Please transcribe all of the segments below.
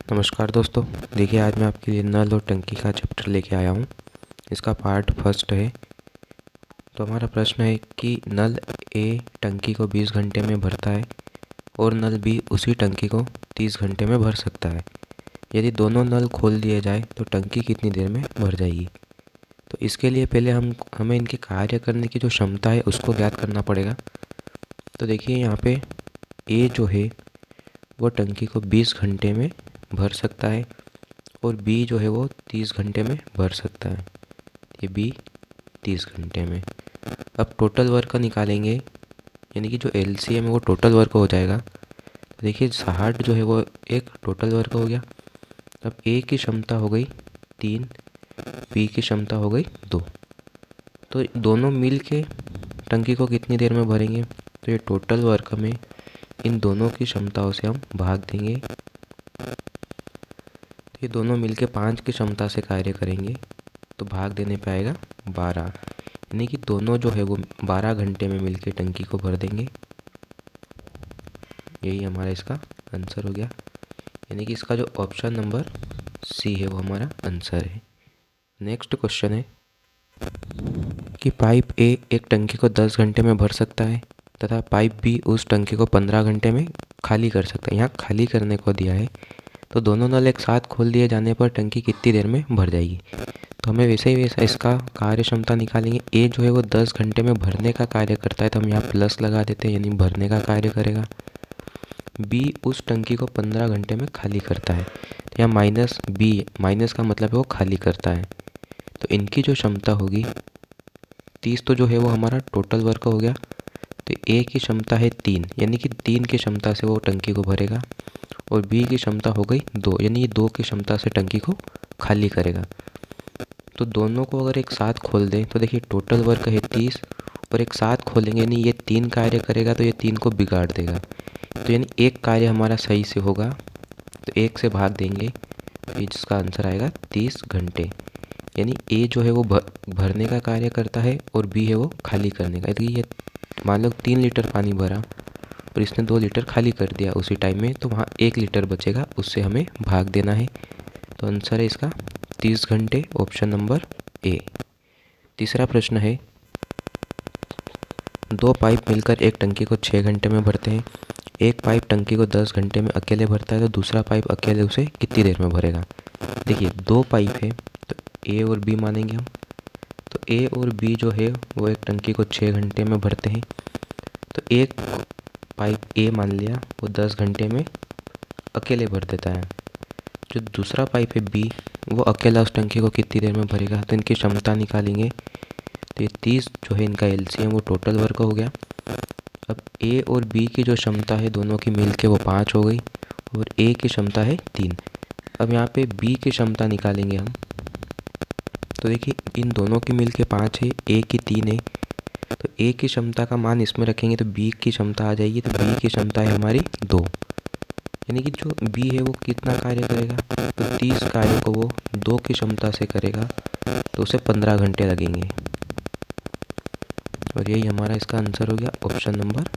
नमस्कार दोस्तों, देखिए आज मैं आपके लिए नल और टंकी का चैप्टर लेके आया हूँ। इसका पार्ट फर्स्ट है। तो हमारा प्रश्न है कि नल ए टंकी को 20 घंटे में भरता है और नल बी उसी टंकी को 30 घंटे में भर सकता है। यदि दोनों नल खोल दिए जाए तो टंकी कितनी देर में भर जाएगी। तो इसके लिए पहले हमें इनके कार्य करने की जो क्षमता है उसको ज्ञात करना पड़ेगा। तो देखिए यहाँ पे ए जो है वो टंकी को 20 घंटे में भर सकता है और बी जो है वो 30 घंटे में भर सकता है। ये बी 30 घंटे में। अब टोटल वर्क निकालेंगे, यानी कि जो एलसीएम है वो टोटल वर्क हो जाएगा। तो देखिए 60 जो है वो एक टोटल वर्क हो गया। अब ए की क्षमता हो गई 3, बी की क्षमता हो गई 2। तो दोनों मिल के टंकी को कितनी देर में भरेंगे। तो ये टोटल वर्क में इन दोनों की क्षमताओं से हम भाग देंगे। तो ये दोनों मिलके 5 की क्षमता से कार्य करेंगे तो भाग देने पे आएगा 12, यानी कि दोनों जो है वो 12 घंटे में मिलके टंकी को भर देंगे। यही हमारा इसका आंसर हो गया, यानी कि इसका जो ऑप्शन नंबर सी है वो हमारा आंसर है। नेक्स्ट क्वेश्चन है कि पाइप ए एक टंकी को 10 घंटे में भर सकता है तथा पाइप बी उस टंकी को 15 घंटे में खाली कर सकता है। यहाँ खाली करने को दिया है, तो दोनों नल एक साथ खोल दिए जाने पर टंकी कितनी देर में भर जाएगी। तो हमें वैसे ही वैसा इसका कार्य क्षमता निकालेंगे। ए जो है वो 10 घंटे में भरने का कार्य करता है, तो हम यहाँ प्लस लगा देते हैं, यानी भरने का कार्य करेगा। बी उस टंकी को 15 घंटे में खाली करता है, तो यहाँ माइनस बी, माइनस का मतलब है वो खाली करता है। तो इनकी जो क्षमता होगी 30, तो जो है वो हमारा टोटल वर्क हो गया। तो ए की क्षमता है 3, यानी कि 3 की क्षमता से वो टंकी को भरेगा, और बी की क्षमता हो गई 2, यानी ये 2 की क्षमता से टंकी को खाली करेगा। तो दोनों को अगर एक साथ खोल दें तो देखिए टोटल वर्क है 30, और एक साथ खोलेंगे यानी ये 3 कार्य करेगा तो ये 3 को बिगाड़ देगा। तो यानी एक कार्य हमारा सही से होगा, तो 1 से भाग देंगे, तो जिसका आंसर आएगा 30 घंटे। यानी ए जो है वो भरने का कार्य करता है और बी है वो खाली करने का। यदि ये मान लो 3 लीटर पानी भरा और इसने 2 लीटर खाली कर दिया उसी टाइम में, तो वहाँ 1 लीटर बचेगा, उससे हमें भाग देना है। तो आंसर है इसका 30 घंटे, ऑप्शन नंबर ए। तीसरा प्रश्न है, 2 पाइप मिलकर एक टंकी को 6 घंटे में भरते हैं। एक पाइप टंकी को 10 घंटे में अकेले भरता है, तो दूसरा पाइप अकेले उसे कितनी देर में भरेगा। देखिए 2 पाइप है तो ए और बी मानेंगे हम। तो ए और बी जो है वो एक टंकी को 6 घंटे में भरते हैं। तो एक पाइप ए मान लिया वो 10 घंटे में अकेले भर देता है। जो दूसरा पाइप है बी, वो अकेला उस टंकी को कितनी देर में भरेगा। तो इनकी क्षमता निकालेंगे, तो ये 30 जो है इनका एलसीएम वो टोटल वर्क हो गया। अब ए और बी की जो क्षमता है दोनों की मिल के वो 5 हो गई, और ए की क्षमता है 3। अब यहाँ पे बी की क्षमता निकालेंगे हम। तो देखिए इन दोनों की मिल के 5 है, ए की 3 है, तो ए की क्षमता का मान इसमें रखेंगे तो बी की क्षमता आ जाएगी। तो बी की क्षमता है हमारी 2, यानी कि जो बी है वो कितना कार्य करेगा। तो 30 कार्य को वो 2 की क्षमता से करेगा, तो उसे 15 घंटे लगेंगे। और यही हमारा इसका आंसर हो गया, option number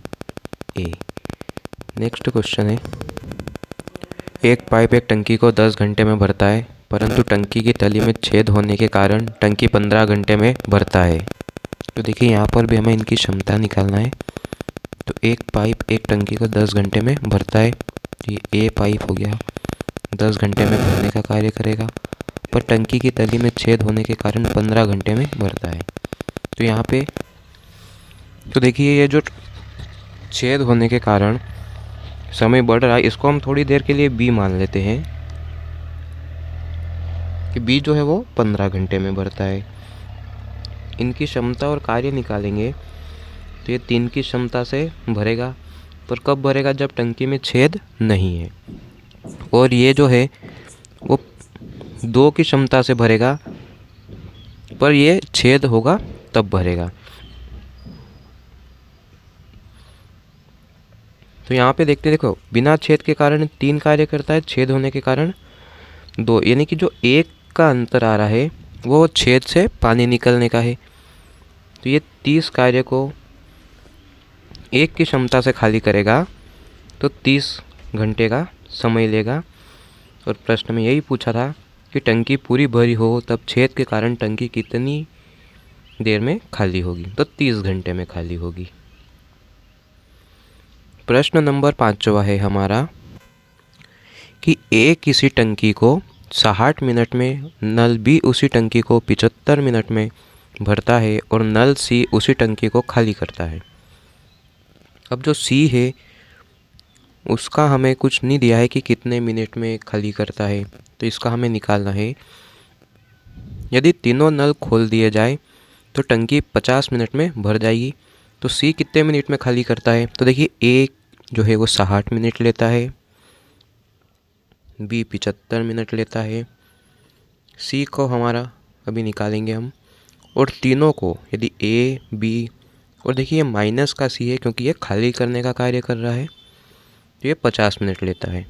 A. Next question है, एक पाइप एक टंकी को 10 घंटे में भरता है, परंतु टंकी की तली में छेद होने के कारण टंकी 15 घंटे में भरता है। तो देखिए यहाँ पर भी हमें इनकी क्षमता निकालना है। तो एक पाइप एक टंकी को 10 घंटे में भरता है, ये ए पाइप हो गया, 10 घंटे में भरने का कार्य करेगा, पर टंकी की तली में छेद होने के कारण 15 घंटे में भरता है। तो यहाँ पे तो देखिए ये जो छेद होने के कारण समय बढ़ रहा है, इसको हम थोड़ी देर के लिए बी मान लेते हैं कि बी जो है वो 15 घंटे में भरता है। इनकी क्षमता और कार्य निकालेंगे, तो ये 3 की क्षमता से भरेगा, पर कब भरेगा, जब टंकी में छेद नहीं है। और ये जो है वो 2 की क्षमता से भरेगा, पर ये छेद होगा तब भरेगा। तो यहाँ पे देखते देखो, बिना छेद के कारण 3 कार्य करता है, छेद होने के कारण 2, यानी कि जो 1 का अंतर आ रहा है वो छेद से पानी निकलने का है। तो ये 30 कार्य को 1 की क्षमता से खाली करेगा, तो 30 घंटे का समय लेगा। और प्रश्न में यही पूछा था कि टंकी पूरी भरी हो तब छेद के कारण टंकी कितनी देर में खाली होगी, तो 30 घंटे में खाली होगी। प्रश्न नंबर 5वां है हमारा कि ए किसी टंकी को 60 मिनट में, नल बी उसी टंकी को 75 मिनट में भरता है और नल सी उसी टंकी को खाली करता है। अब जो सी है उसका हमें कुछ नहीं दिया है कि कितने मिनट में खाली करता है, तो इसका हमें निकालना है। यदि तीनों नल खोल दिए जाए तो टंकी 50 मिनट में भर जाएगी। तो सी कितने मिनट में खाली करता है, तो देखिए ए जो है वो 60 मिनट लेता है, बी 75 मिनट लेता है, सी को हमारा अभी निकालेंगे हम, और तीनों को यदि ए बी, और देखिए ये माइनस का सी है क्योंकि ये खाली करने का कार्य कर रहा है, तो ये 50 मिनट लेता है।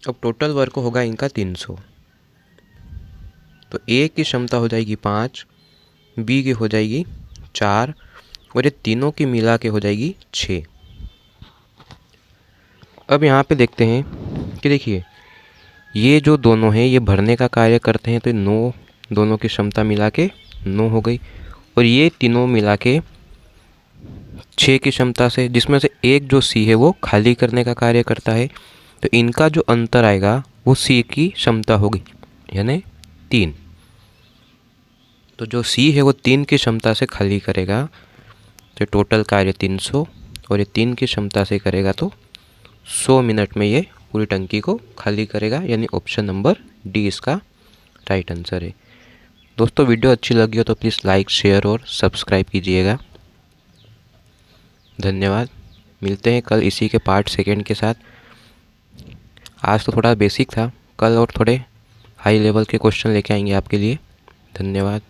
अब टोटल वर्क होगा इनका 300। तो ए की क्षमता हो जाएगी 5, बी की हो जाएगी 4 और ये तीनों की मिला के हो जाएगी 6। अब यहाँ पे देखते हैं कि देखिए ये जो दोनों हैं ये भरने का कार्य करते हैं, तो 9, दोनों की क्षमता मिला के 9 हो गई, और ये तीनों मिला के 6 की क्षमता से, जिसमें से एक जो सी है वो खाली करने का कार्य करता है, तो इनका जो अंतर आएगा वो सी की क्षमता होगी यानी 3। तो जो सी है वो 3 की क्षमता से खाली करेगा, तो टोटल कार्य 300, और ये 3 की क्षमता से करेगा तो 100 मिनट में ये पूरी टंकी को खाली करेगा, यानी ऑप्शन नंबर डी इसका राइट आंसर है। दोस्तों वीडियो अच्छी लगी हो तो प्लीज़ लाइक, शेयर और सब्सक्राइब कीजिएगा। धन्यवाद। मिलते हैं कल इसी के पार्ट 2 के साथ। आज तो थोड़ा बेसिक था, कल और थोड़े हाई लेवल के क्वेश्चन लेके आएंगे आपके लिए। धन्यवाद।